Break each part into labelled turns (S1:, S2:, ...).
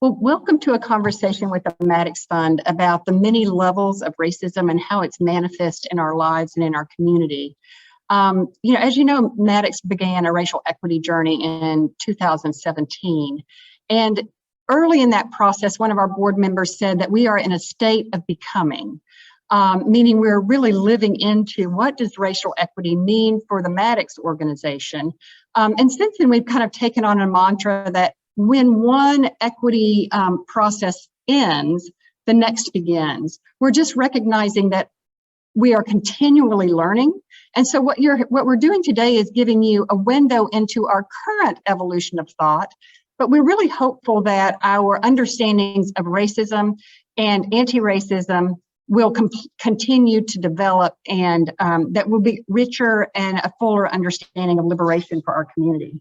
S1: Well, welcome to a conversation with the Maddox Fund about the many levels of racism and how it's manifest in our lives and in our community. As you know, Maddox began a racial equity journey in 2017. And early in that process, one of our board members said that we are in a state of becoming, meaning we're really living into what does racial equity mean for the Maddox organization. And since then, we've kind of taken on a mantra that when one equity process ends, the next begins. We're just recognizing that we are continually learning. And so what we're doing today is giving you a window into our current evolution of thought, but we're really hopeful that our understandings of racism and anti-racism will continue to develop, and that will be richer and a fuller understanding of liberation for our community.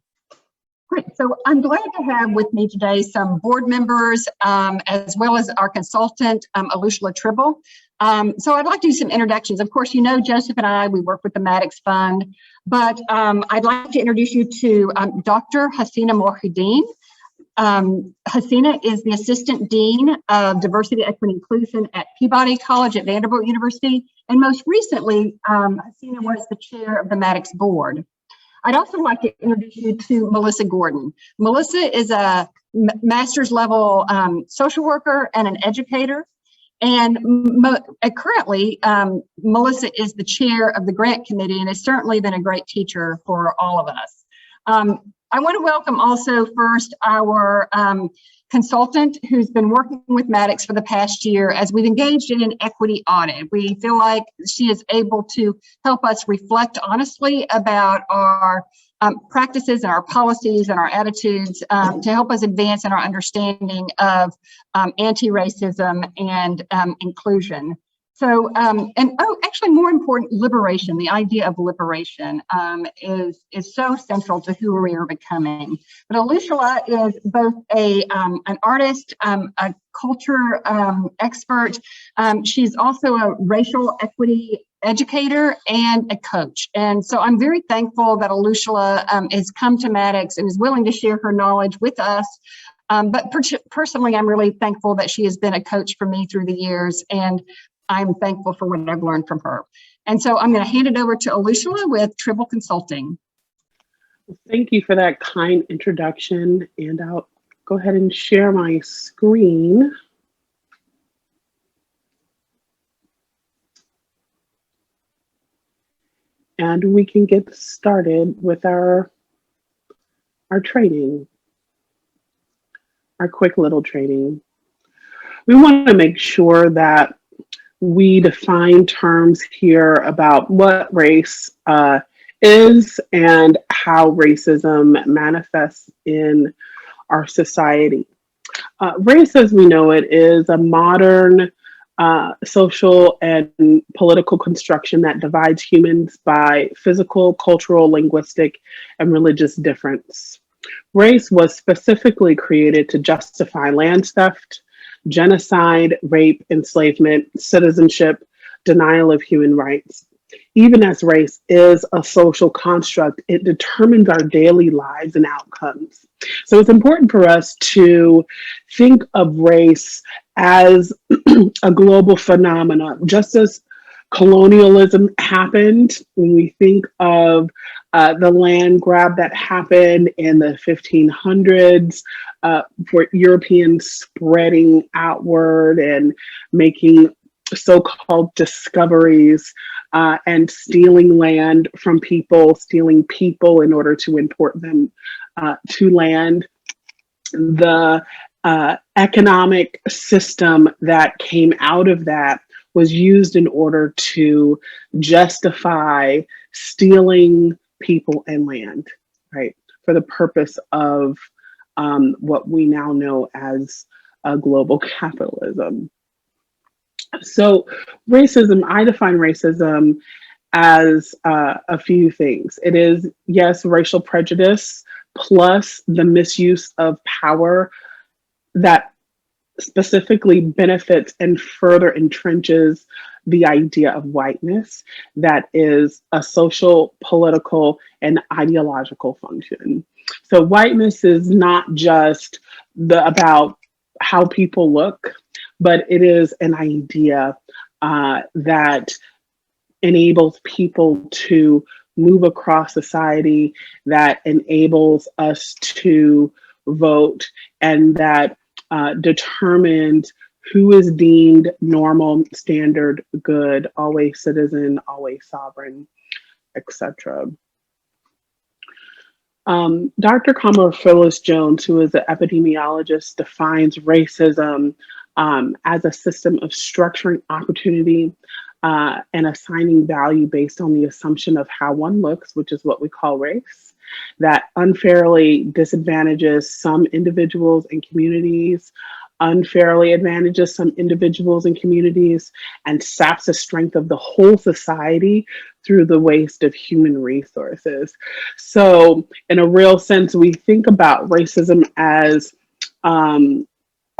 S1: Great, so I'm glad to have with me today some board members as well as our consultant, Alushala Tribble. So I'd like to do some introductions. Of course, you know Joseph and I, we work with the Maddox Fund, but I'd like to introduce you to Dr. Hasina Mohideen. Hasina is the Assistant Dean of Diversity, Equity, and Inclusion at Peabody College at Vanderbilt University. And most recently, Hasina was the chair of the Maddox Board. I'd also like to introduce you to Melissa Gordon. Melissa is a master's level social worker and an educator. And currently, Melissa is the chair of the grant committee and has certainly been a great teacher for all of us. I want to welcome also first our consultant who's been working with Maddox for the past year as we've engaged in an equity audit. We feel like she is able to help us reflect honestly about our practices and our policies and our attitudes to help us advance in our understanding of anti-racism and inclusion. So, actually more important, liberation, the idea of liberation is so central to who we are becoming. But Alushala is both an artist, a culture expert. She's also a racial equity educator and a coach. And so I'm very thankful that Alushala has come to Maddox and is willing to share her knowledge with us. But personally, I'm really thankful that she has been a coach for me through the years, and I'm thankful for what I've learned from her. And so I'm going to hand it over to Alushala with Tribble Consulting.
S2: Thank you for that kind introduction. And I'll go ahead and share my screen. And we can get started with our training, our quick little training. We want to make sure that we define terms here about what race is and how racism manifests in our society. Race, as we know it, is a modern social and political construction that divides humans by physical, cultural, linguistic, and religious difference. Race was specifically created to justify land theft, genocide, rape, enslavement, citizenship, denial of human rights. Even as race is a social construct, it determines our daily lives and outcomes. So it's important for us to think of race as a global phenomenon. Just as colonialism happened, when we think of the land grab that happened in the 1500s, for Europeans spreading outward and making so-called discoveries and stealing land from people, stealing people in order to import them to land. The economic system that came out of that was used in order to justify stealing people and land, right? For the purpose of what we now know as global capitalism. So racism, I define racism as a few things. It is, yes, racial prejudice plus the misuse of power that specifically benefits and further entrenches the idea of whiteness that is a social, political, and ideological function. So whiteness is not just about how people look, but it is an idea that enables people to move across society, that enables us to vote, and that determines who is deemed normal, standard, good, always citizen, always sovereign, etc. Dr. Kamala Phyllis Jones, who is an epidemiologist, defines racism as a system of structuring opportunity and assigning value based on the assumption of how one looks, which is what we call race, that unfairly disadvantages some individuals and communities, unfairly advantages some individuals and communities, and saps the strength of the whole society through the waste of human resources. So, in a real sense, we think about racism as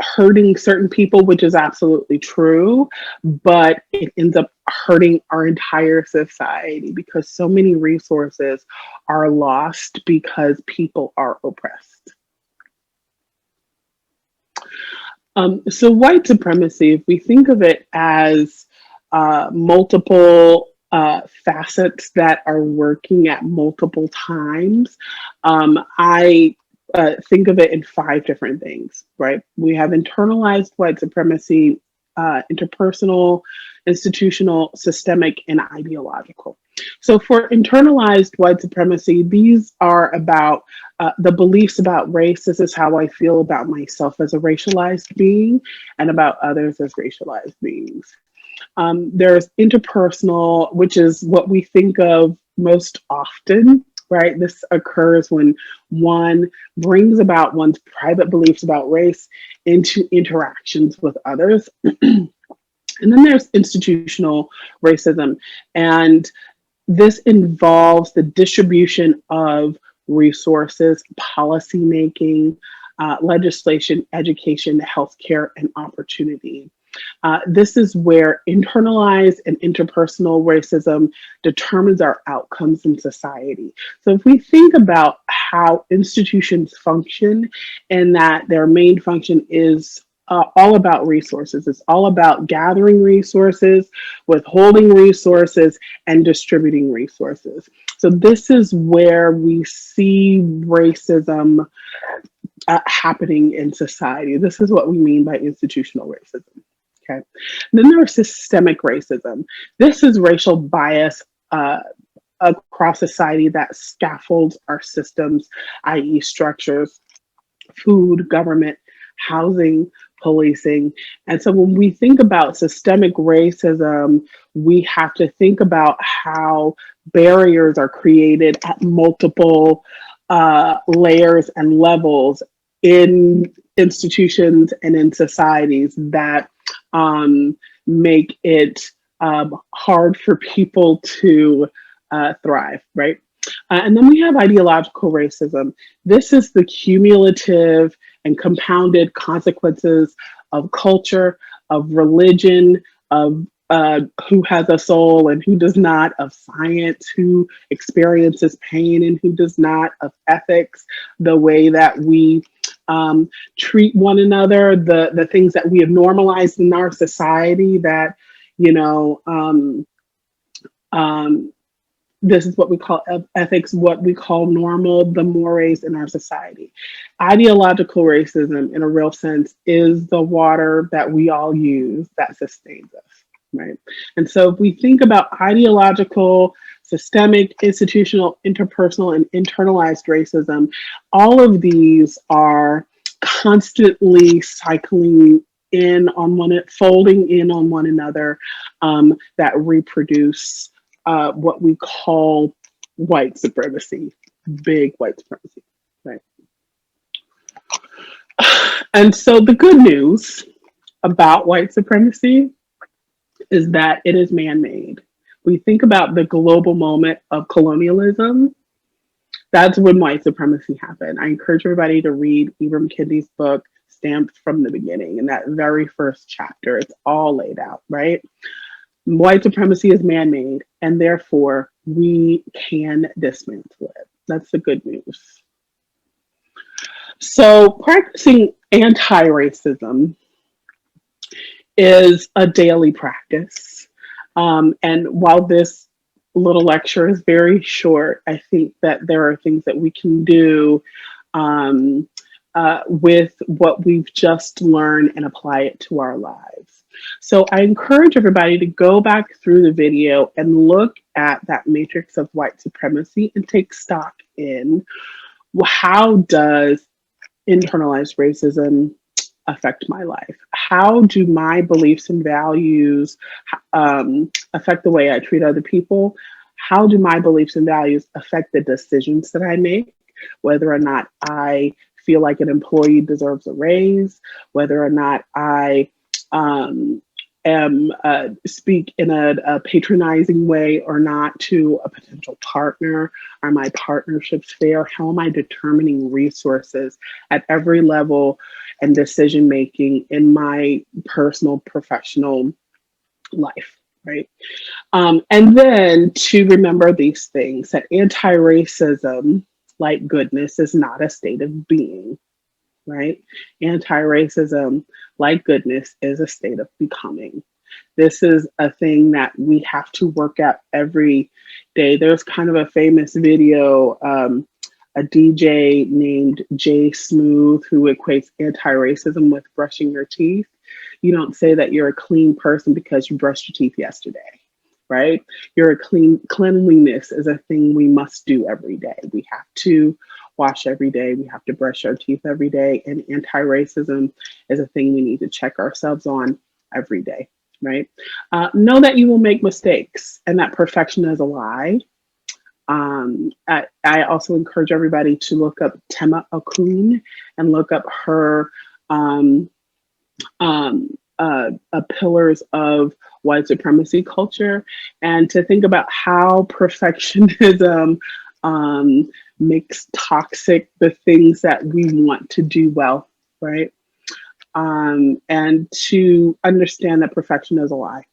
S2: hurting certain people, which is absolutely true, but it ends up hurting our entire society because so many resources are lost because people are oppressed. So white supremacy, if we think of it as multiple facets that are working at multiple times, I think of it in 5 different things, right? We have internalized white supremacy, interpersonal, institutional, systemic, and ideological. So for internalized white supremacy, these are about the beliefs about race. This is how I feel about myself as a racialized being and about others as racialized beings. There's interpersonal, which is what we think of most often, right? This occurs when one brings about one's private beliefs about race into interactions with others. And then there's institutional racism. And this involves the distribution of resources, policymaking, legislation, education, healthcare, and opportunity. This is where internalized and interpersonal racism determines our outcomes in society. So if we think about how institutions function and that their main function is all about resources. It's all about gathering resources, withholding resources, and distributing resources. So this is where we see racism happening in society. This is what we mean by institutional racism. Okay. And then there's systemic racism. This is racial bias across society that scaffolds our systems, i.e., structures, food, government, housing, policing. And so when we think about systemic racism, we have to think about how barriers are created at multiple layers and levels in institutions and in societies that make it hard for people to thrive, right? And then we have ideological racism. This is the cumulative and compounded consequences of culture, of religion, of who has a soul and who does not, of science, who experiences pain and who does not, of ethics, the way that we treat one another, the things that we have normalized in our society that, you know, this is what we call ethics, what we call normal, the mores in our society. Ideological racism, in a real sense, is the water that we all use that sustains us, right? And so if we think about ideological, systemic, institutional, interpersonal, and internalized racism, all of these are constantly cycling in on one, folding in on one another, that reproduce what we call white supremacy, big white supremacy, right? And so the good news about white supremacy is that it is man-made. We think about the global moment of colonialism. That's when white supremacy happened. I encourage everybody to read Ibram Kendi's book, Stamped from the Beginning. In that very first chapter, it's all laid out, right? White supremacy is man-made, and therefore we can dismantle it. That's the good news. So practicing Anti-racism is a daily practice. And while this little lecture is very short, I think that there are things that we can do um, with what we've just learned and apply it to our lives. So I encourage everybody to go back through the video and look at that matrix of white supremacy and take stock in, well, how does internalized racism affect my life? How do my beliefs and values affect the way I treat other people? How do my beliefs and values affect the decisions that I make? Whether or not I feel like an employee deserves a raise, whether or not I am speak in a patronizing way or not to a potential partner. Are my partnerships fair? How am I determining resources at every level and decision making in my personal, professional life, right? And then to remember these things, that anti-racism, like goodness, is not a state of being, right? Anti-racism, like goodness, is a state of becoming. This is a thing that we have to work at every day. There's kind of a famous video, a DJ named Jay Smooth, who equates anti-racism with brushing your teeth. You don't say that you're a clean person because you brushed your teeth yesterday, right? Cleanliness is a thing we must do every day. We have to wash every day. We have to brush our teeth every day. And anti-racism is a thing we need to check ourselves on every day, right? Know that you will make mistakes and that perfection is a lie. I also encourage everybody to look up Tema Okun and look up her pillars of white supremacy culture, and to think about how perfectionism makes toxic the things that we want to do well, right? And to understand that perfection is a lie.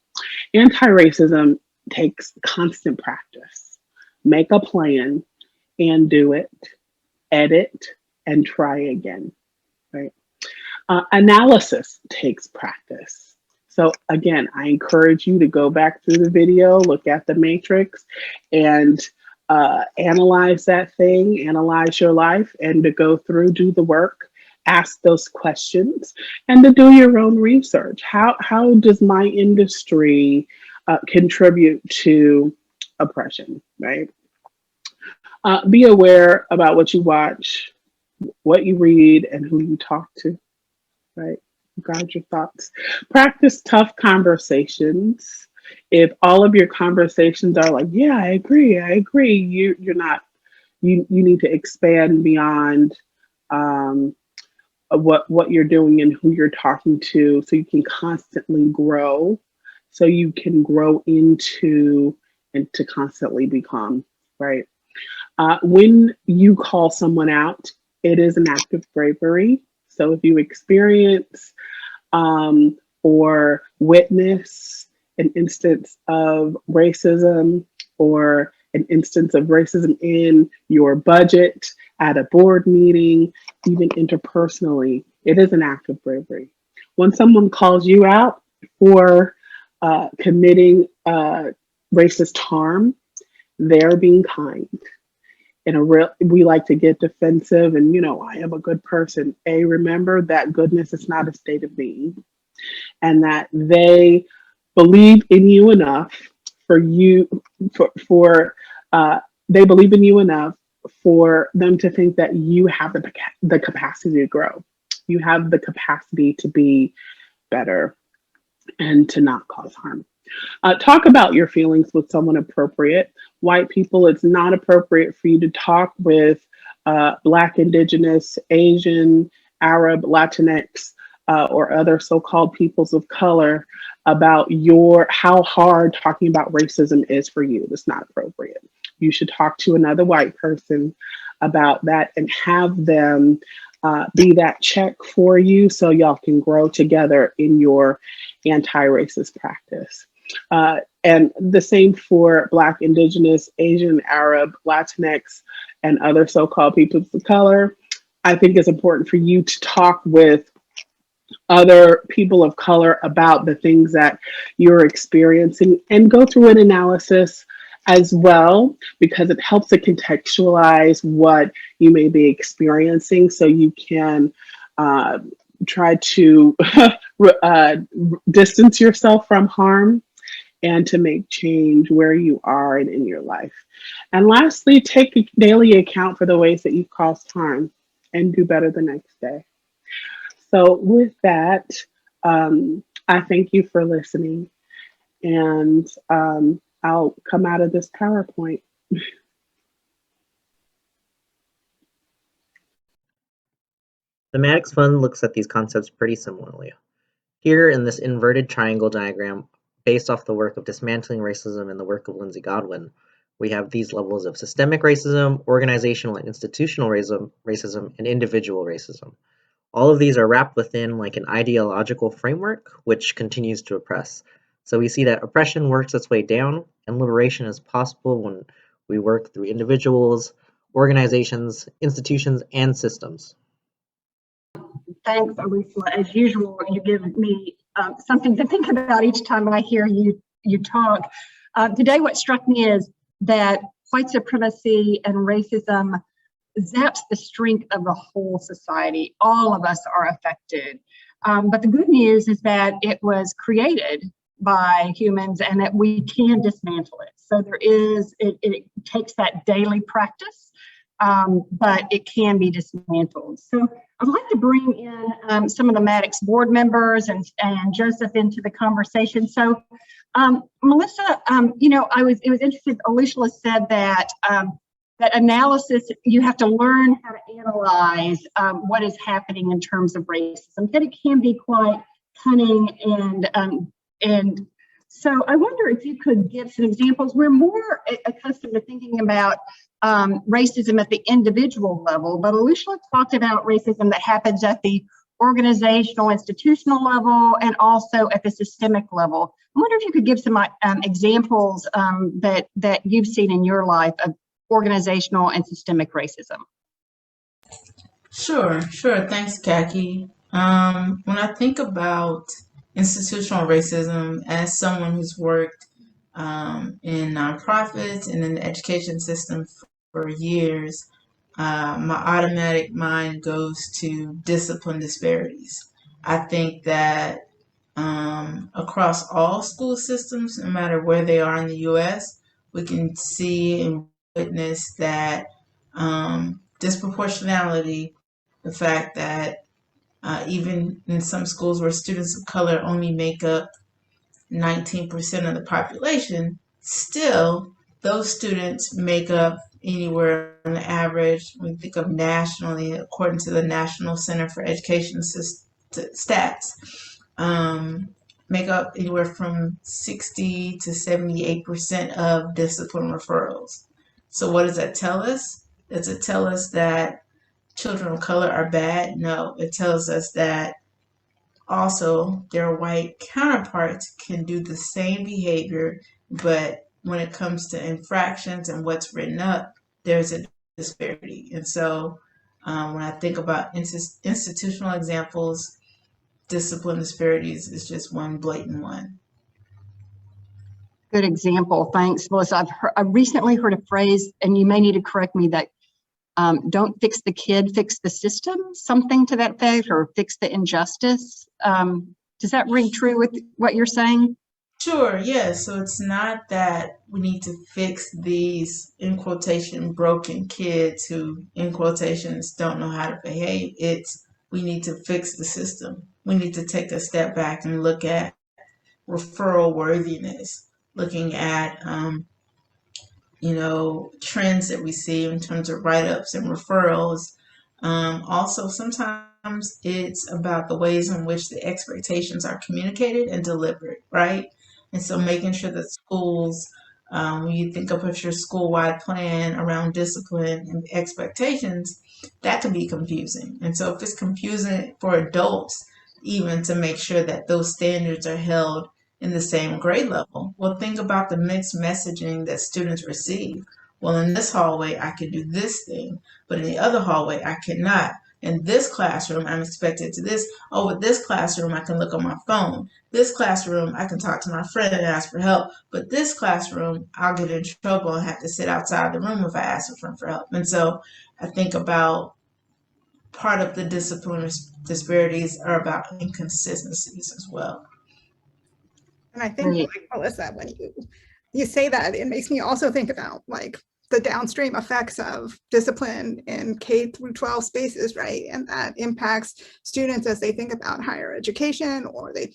S2: Anti-racism takes constant practice. Make a plan and do it, edit, and try again, right? Analysis takes practice. So again, I encourage you to go back through the video, look at the matrix, and analyze that thing, analyze your life, and to go through, do the work, ask those questions, and to do your own research. How does my industry contribute to oppression, right? Be aware about what you watch, what you read, and who you talk to, right? Guide your thoughts. Practice tough conversations. If all of your conversations are like, yeah, I agree, you're not, you need to expand beyond what you're doing and who you're talking to, so you can constantly grow, so you can grow into and to constantly become, right? When you call someone out, it is an act of bravery. So if you experience or witness an instance of racism, or an instance of racism in your budget, at a board meeting, even interpersonally, it is an act of bravery. When someone calls you out for committing racist harm, they're being kind. We like to get defensive and, I am a good person. Remember that goodness is not a state of being, and that they believe in you enough they believe in you enough for them to think that you have the capacity to grow. You have the capacity to be better and to not cause harm. Talk about your feelings with someone appropriate. White people, it's not appropriate for you to talk with Black, Indigenous, Asian, Arab, Latinx, or other so-called peoples of color about how hard talking about racism is for you. That's not appropriate. You should talk to another white person about that and have them be that check for you, so y'all can grow together in your anti-racist practice. And the same for Black, Indigenous, Asian, Arab, Latinx, and other so-called peoples of color. I think it's important for you to talk with other people of color about the things that you're experiencing and go through an analysis as well, because it helps to contextualize what you may be experiencing so you can uh, try to distance yourself from harm and to make change where you are and in your life. And lastly, take a daily account for the ways that you've caused harm and do better the next day. So, with that, I thank you for listening, and I'll come out of this PowerPoint.
S3: Thematics Fund looks at these concepts pretty similarly. Here in this inverted triangle diagram, based off the work of Dismantling Racism and the work of Lindsay Godwin, we have these levels of systemic racism, organizational and institutional racism, and individual racism. All of these are wrapped within like an ideological framework, which continues to oppress. So we see that oppression works its way down, and liberation is possible when we work through individuals, organizations, institutions, and systems.
S1: Thanks, Alicia. As usual, you give me something to think about each time I hear you talk. Today, what struck me is that white supremacy and racism zaps the strength of the whole society. All of us are affected. But the good news is that it was created by humans and that we can dismantle it. So it takes that daily practice, but it can be dismantled. So I'd like to bring in some of the Maddox board members and Joseph into the conversation. So Melissa, it was interesting, Alicia said that that analysis, you have to learn how to analyze what is happening in terms of racism, that it can be quite cunning and so I wonder if you could give some examples. We're more accustomed to thinking about racism at the individual level, but Alicia talked about racism that happens at the organizational, institutional level, and also at the systemic level. I wonder if you could give some examples that you've seen in your life of organizational and systemic racism.
S4: Sure. Thanks, Kaki. When I think about institutional racism as someone who's worked in nonprofits and in the education system for years, my automatic mind goes to discipline disparities. I think that across all school systems, no matter where they are in the U.S., we can see and witness that disproportionality, the fact that even in some schools where students of color only make up 19% of the population, still those students make up anywhere on the average, when we think of nationally, according to the National Center for Education Stats, make up anywhere from 60 to 78% of discipline referrals. So what does that tell us? Does it tell us that children of color are bad? No, it tells us that also their white counterparts can do the same behavior, but when it comes to infractions and what's written up, there's a disparity. And so when I think about institutional examples, discipline disparities is just one blatant one.
S1: Good example. Thanks, Melissa. I've recently heard a phrase, and you may need to correct me, that don't fix the kid, fix the system, something to that effect, or fix the injustice. Does that ring true with what you're saying?
S4: Sure, yes. So it's not that we need to fix these, in quotation, broken kids who, in quotations, don't know how to behave. It's we need to fix the system. We need to take a step back and look at referral worthiness, looking at trends that we see in terms of write-ups and referrals. Also, sometimes it's about the ways in which the expectations are communicated and delivered, right? And so making sure that schools, when you think of your school-wide plan around discipline and expectations, that can be confusing. And so if it's confusing for adults, even to make sure that those standards are held in the same grade level, well, think about the mixed messaging that students receive. Well, in this hallway, I can do this thing, but in the other hallway, I cannot. in this classroom, I'm expected to this. Oh, with this classroom, I can look on my phone. This classroom, I can talk to my friend and ask for help. But this classroom, I'll get in trouble and have to sit outside the room if I ask a friend for help. And so I think about part of the discipline disparities are about inconsistencies as well.
S5: And I think,
S1: Right.
S5: like, Melissa, when you say that, it makes me also think about like the downstream effects of discipline in K through 12 spaces, right? And that impacts students as they think about higher education,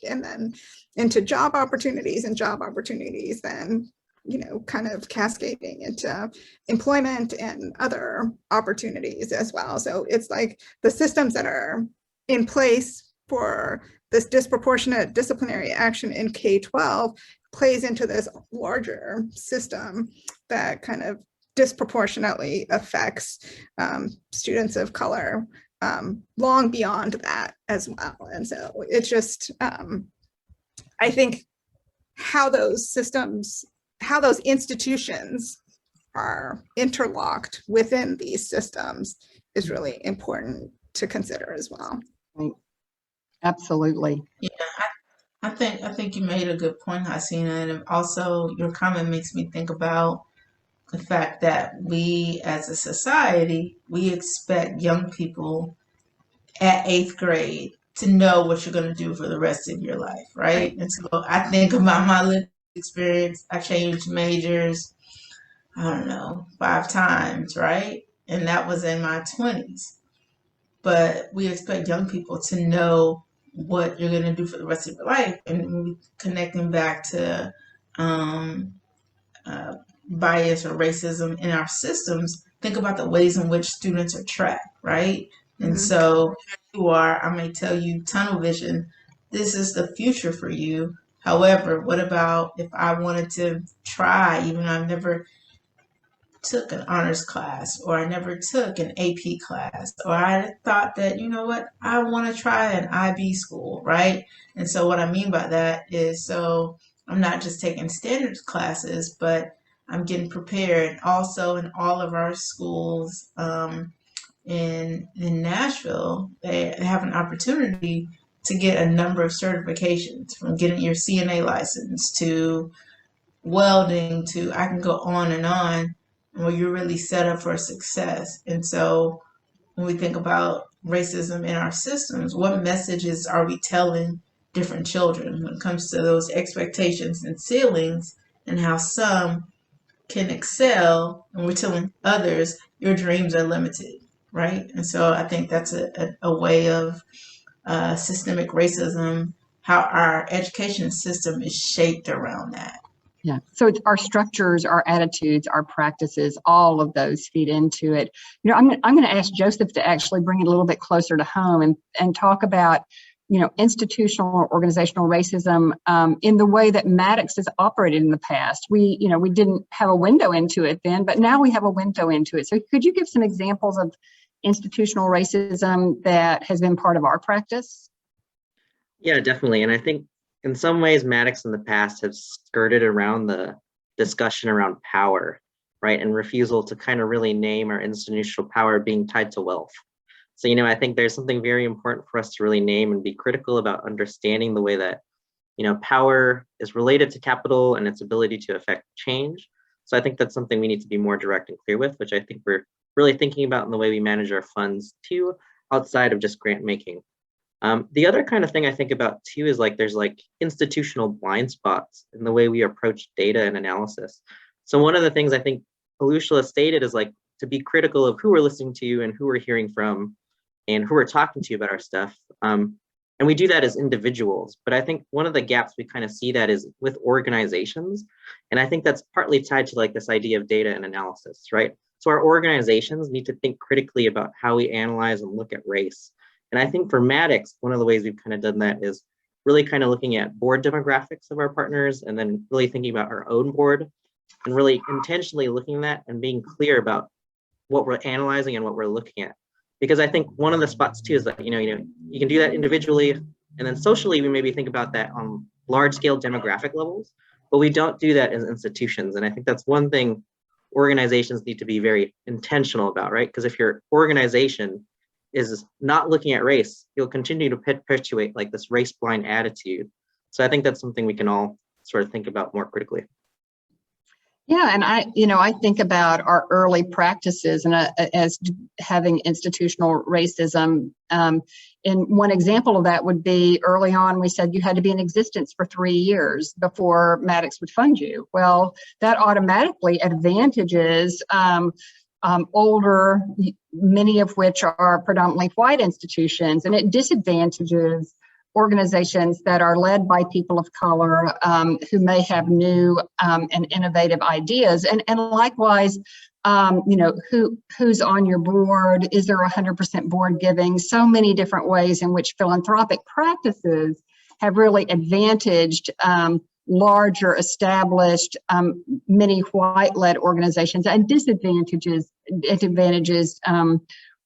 S5: and then into job opportunities, and job opportunities then, you know, kind of cascading into employment and other opportunities as well. So it's like the systems that are in place for this disproportionate disciplinary action in K-12 plays into this larger system that kind of disproportionately affects students of color long beyond that as well. And so it's just, I think how those systems, how those institutions are interlocked within these systems is really important to consider as well.
S1: Right. Absolutely.
S4: Yeah, I think you made a good point, Hasina, and also your comment makes me think about the fact that we as a society, we expect young people at 8th grade to know what you're going to do for the rest of your life, right? And so I think about my lived experience. I changed majors, I don't know, 5 times, right? And that was in my 20s. But we expect young people to know what you're going to do for the rest of your life. And connecting back to bias or racism in our systems, think about the ways in which students are tracked, right? And so you are, I may tell you, tunnel vision, this is the future for you. However, what about if I wanted to try, even though I've never took an honors class, or I never took an AP class, or I thought that, you know what, I want to try an IB school, right? And so what I mean by that is, so I'm not just taking standards classes, but I'm getting prepared. Also, in all of our schools in Nashville, they have an opportunity to get a number of certifications, from getting your CNA license to welding to, I can go on and on, where you're really set up for success. And so when we think about racism in our systems, what messages are we telling different children when it comes to those expectations and ceilings, and how some can excel and we're telling others your dreams are limited, right? And so I think that's a way of systemic racism, how our education system is shaped around that.
S1: Yeah. So it's our structures, our attitudes, our practices, all of those feed into it. You know, I'm going to ask Joseph to actually bring it a little bit closer to home and talk about, you know, institutional or organizational racism in the way that Maddox has operated in the past. We didn't have a window into it then, but now we have a window into it. So could you give some examples of institutional racism that has been part of our practice?
S3: Yeah, definitely. And I think in some ways, Maddox in the past have skirted around the discussion around power, right? And refusal to kind of really name our institutional power being tied to wealth. So, you know, I think there's something very important for us to really name and be critical about understanding the way that, you know, power is related to capital and its ability to affect change. So I think that's something we need to be more direct and clear with, which I think we're really thinking about in the way we manage our funds too, outside of just grant making. The other kind of thing I think about too is like there's like institutional blind spots in the way we approach data and analysis. So one of the things I think Alushala stated is like to be critical of who we're listening to and who we're hearing from and who we're talking to about our stuff. And we do that as individuals, but I think one of the gaps we kind of see that is with organizations. And I think that's partly tied to like this idea of data and analysis, right? So our organizations need to think critically about how we analyze and look at race. And I think for Maddox, one of the ways we've kind of done that is really kind of looking at board demographics of our partners and then really thinking about our own board and really intentionally looking at that and being clear about what we're analyzing and what we're looking at. Because I think one of the spots too is that, you can do that individually and then socially, we maybe think about that on large scale demographic levels, but we don't do that as institutions. And I think that's one thing organizations need to be very intentional about, right? Because if your organization is not looking at race, you'll continue to perpetuate like this race blind attitude. So I think that's something we can all sort of think about more critically.
S1: Yeah, and I think about our early practices and as having institutional racism. And one example of that would be early on, we said you had to be in existence for 3 years before Maddox would fund you. Well, that automatically advantages older, many of which are predominantly white institutions, and it disadvantages organizations that are led by people of color who may have new and innovative ideas. And likewise, who's on your board? Is there 100% board giving? So many different ways in which philanthropic practices have really advantaged larger, established, many white-led organizations and disadvantages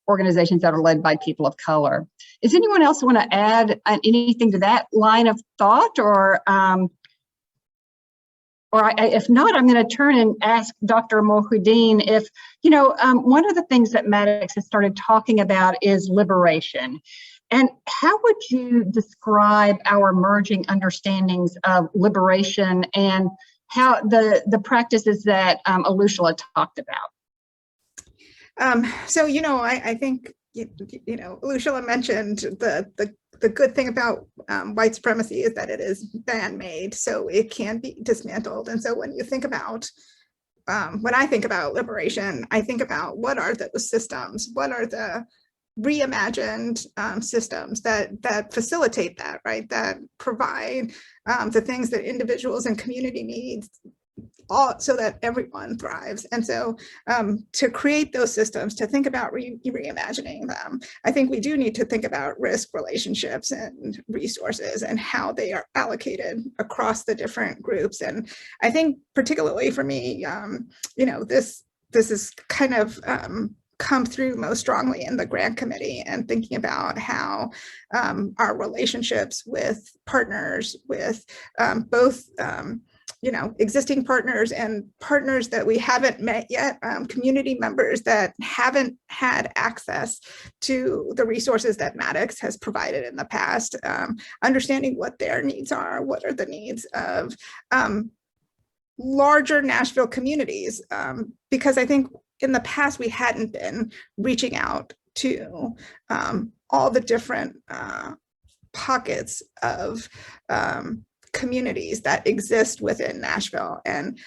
S1: organizations that are led by people of color. Does anyone else want to add anything to that line of thought, or if not, I'm going to turn and ask Dr. Mohudeen if, one of the things that Maddox has started talking about is liberation. And how would you describe our emerging understandings of liberation and how the practices that Alushala talked about?
S5: I think, Alushala mentioned the good thing about white supremacy is that it is man-made, so it can be dismantled. And so when you think about, when I think about liberation, I think about what are those systems, what are the reimagined systems that facilitate that, right? That provide the things that individuals and community needs, all so that everyone thrives. And so to create those systems, to think about reimagining them, I think we do need to think about risk relationships and resources and how they are allocated across the different groups. And I think particularly for me, this is kind of come through most strongly in the grant committee, and thinking about how our relationships with partners, with both existing partners and partners that we haven't met yet, community members that haven't had access to the resources that Maddox has provided in the past, understanding what their needs are, what are the needs of larger Nashville communities, because I think in the past we hadn't been reaching out to all the different pockets of communities that exist within Nashville, and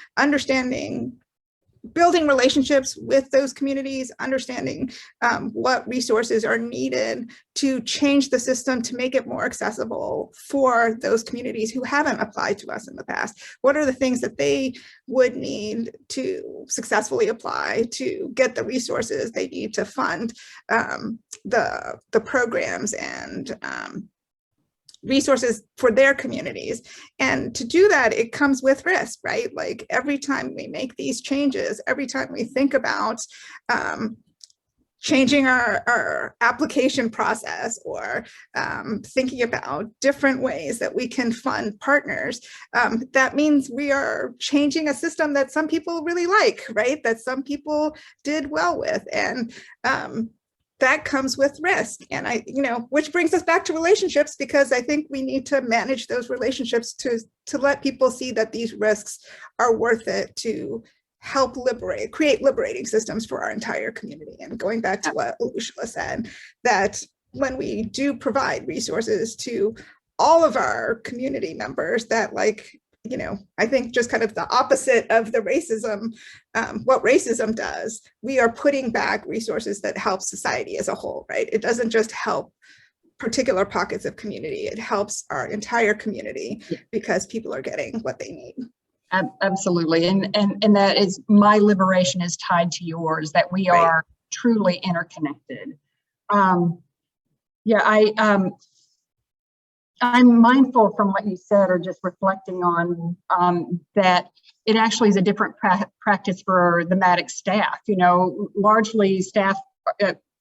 S5: building relationships with those communities, understanding what resources are needed to change the system to make it more accessible for those communities who haven't applied to us in the past. What are the things that they would need to successfully apply to get the resources they need to fund the programs and resources for their communities? And to do that, it comes with risk, right? Like every time we make these changes, every time we think about changing our application process, or thinking about different ways that we can fund partners, that means we are changing a system that some people really like, right? That some people did well with. And that comes with risk. And which brings us back to relationships, because I think we need to manage those relationships to let people see that these risks are worth it to help create liberating systems for our entire community. And going back to what Alushala said, that when we do provide resources to all of our community members, that I think just kind of the opposite of the racism, what racism does, we are putting back resources that help society as a whole, right? It doesn't just help particular pockets of community, it helps our entire community because people are getting what they need.
S1: Absolutely. And that is, my liberation is tied to yours, that we are truly interconnected. I'm mindful from what you said, or just reflecting on that it actually is a different practice for the Maddox staff. Largely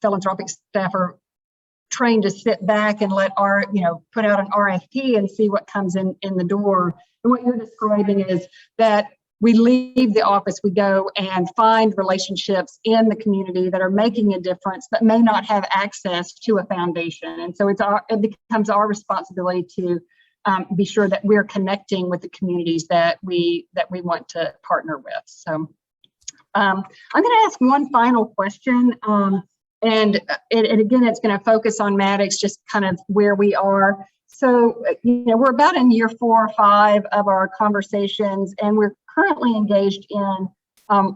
S1: philanthropic staff are trained to sit back and put out an RFP and see what comes in the door. And what you're describing is that we leave the office, we go and find relationships in the community that are making a difference, but may not have access to a foundation. And so it becomes our responsibility to be sure that we're connecting with the communities that we want to partner with. So I'm going to ask one final question. And again, it's going to focus on Maddox, just kind of where we are. So, we're about in year 4 or 5 of our conversations, and we're currently engaged in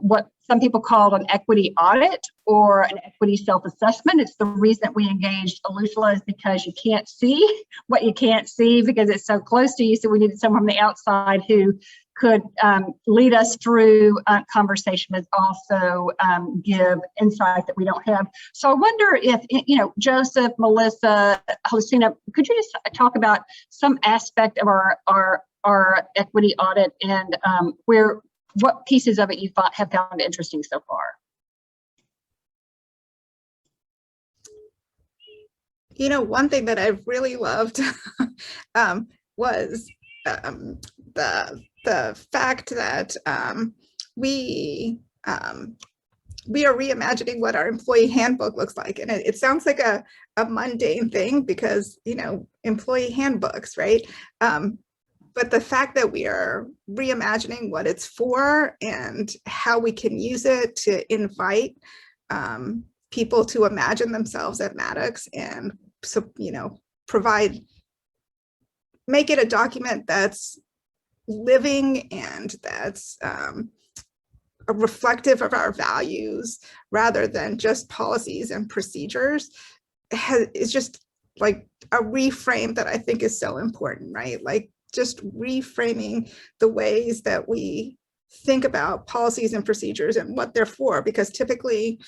S1: what some people call an equity audit or an equity self-assessment. It's the reason that we engaged Alushala is because you can't see what you can't see because it's so close to you. So we needed someone from the outside who could lead us through conversation, but also give insight that we don't have. So I wonder if, Joseph, Melissa, Josina, could you just talk about some aspect of our equity audit and what pieces of it you have found interesting so far?
S5: One thing that I've really loved was the fact that we are reimagining what our employee handbook looks like. And it sounds like a mundane thing because, employee handbooks, right? But the fact that we are reimagining what it's for and how we can use it to invite people to imagine themselves at Maddox and, make it a document that's living and that's reflective of our values rather than just policies and procedures is just like a reframe that I think is so important, right? Like just reframing the ways that we think about policies and procedures and what they're for, because typically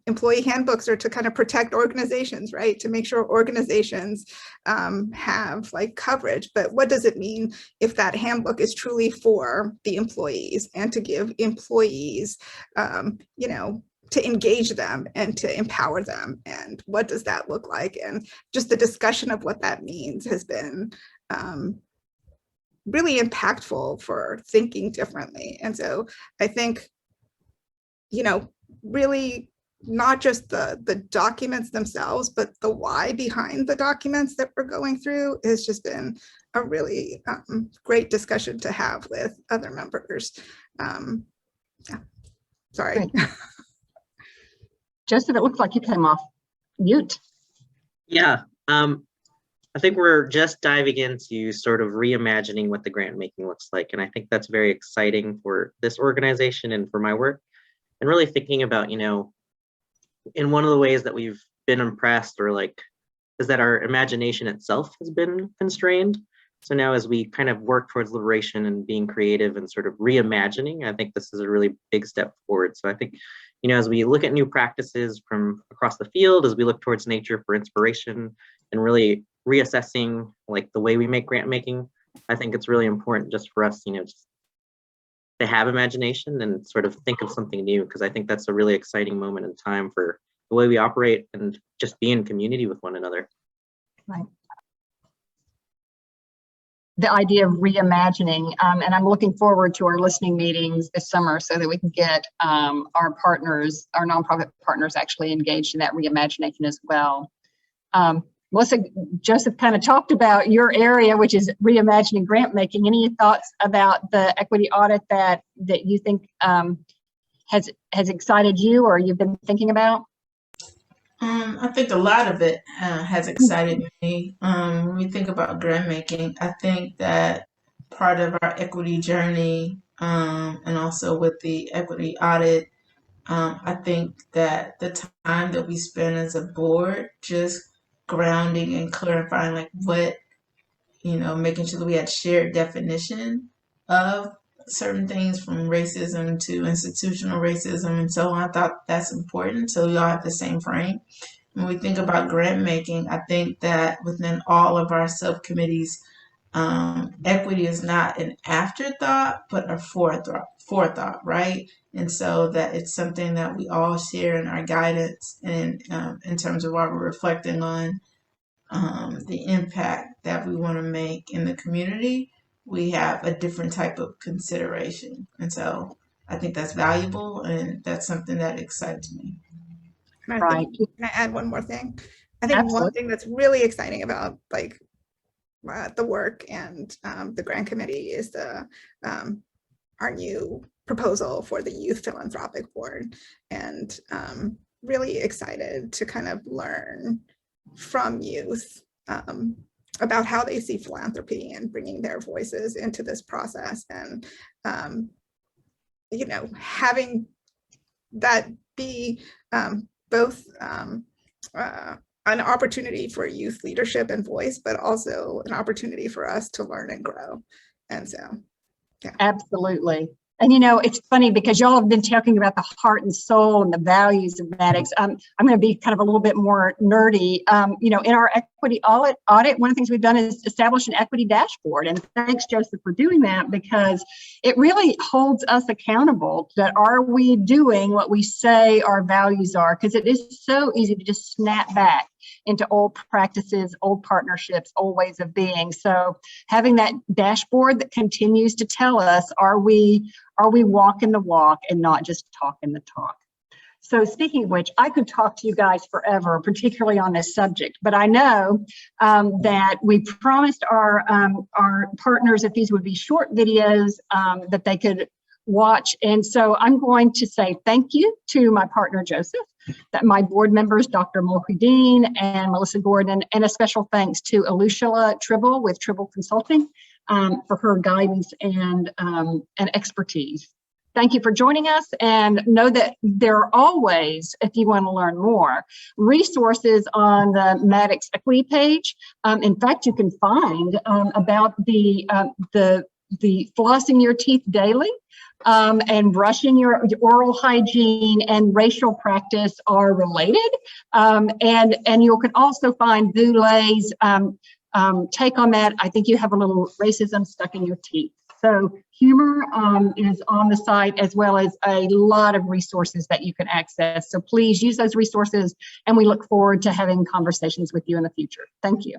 S5: employee handbooks are to kind of protect organizations, right? To make sure organizations have like coverage. But what does it mean if that handbook is truly for the employees and to give employees, to engage them and to empower them? And what does that look like? And just the discussion of what that means has been really impactful for thinking differently. And so I think, really not just the documents themselves, but the why behind the documents that we're going through has just been a really great discussion to have with other members. Yeah. Sorry.
S1: Joseph, it looks like you came off mute.
S3: Yeah. I think we're just diving into sort of reimagining what the grant making looks like. And I think that's very exciting for this organization and for my work. And really thinking about, in one of the ways that we've been impressed is that our imagination itself has been constrained. So now as we kind of work towards liberation and being creative and sort of reimagining, I think this is a really big step forward. So I think, as we look at new practices from across the field, as we look towards nature for inspiration and really reassessing like the way we make grant making, I think it's really important just for us, just to have imagination and sort of think of something new, because I think that's a really exciting moment in time for the way we operate and just be in community with one another.
S1: Right. The idea of reimagining, and I'm looking forward to our listening meetings this summer so that we can get our partners, our nonprofit partners actually engaged in that reimagination as well. Melissa, Joseph kind of talked about your area, which is reimagining grant making. Any thoughts about the equity audit that you think has excited you or you've been thinking about?
S4: I think a lot of it has excited me. When we think about grant making, I think that part of our equity journey and also with the equity audit, I think that the time that we spend as a board just grounding and clarifying like what, making sure that we had shared definition of certain things from racism to institutional racism and so on. I thought that's important so we all have the same frame. When we think about grant making, I think that within all of our subcommittees, equity is not an afterthought, but a forethought, right? And so that it's something that we all share in our guidance and in terms of what we're reflecting on the impact that we want to make in the community. we have a different type of consideration. And so I think that's valuable, and that's something that excites me.
S5: And I
S1: Right.
S5: think, can I add one more thing? I think one
S1: Absolutely.
S5: thing that's really exciting about like the work and the grant committee is our new proposal for the Youth Philanthropic Board, and really excited to kind of learn from youth about how they see philanthropy and bringing their voices into this process, and you know, having that be both an opportunity for youth leadership and voice, but also an opportunity for us to learn and grow. And so, yeah.
S1: Absolutely. And you know, it's funny because y'all have been talking about the heart and soul and the values of Maddox. I'm going to be kind of a little bit more nerdy. You know, in our equity audit, one of the things we've done is establish an equity dashboard. And thanks, Joseph, for doing that, because it really holds us accountable that are we doing what we say our values are? Because it is so easy to just snap back into old practices, old partnerships, old ways of being. So having that dashboard that continues to tell us, are we walking the walk and not just talking the talk? So speaking of which, I could talk to you guys forever, particularly on this subject, but I know that we promised our partners that these would be short videos that they could watch. And so I'm going to say thank you to my partner, Joseph, that my board members, Dr. Mohideen and Melissa Gordon, and a special thanks to Alushila Tribble with Tribble Consulting for her guidance and expertise. Thank you for joining us, and know that there are always, if you want to learn more, resources on the Maddox Equity page. In fact, you can find about the flossing your teeth daily and brushing your oral hygiene and racial practice are related. And you can also find Vule's take on that. I think you have a little racism stuck in your teeth. So humor is on the site, as well as a lot of resources that you can access. So please use those resources, and we look forward to having conversations with you in the future. Thank you.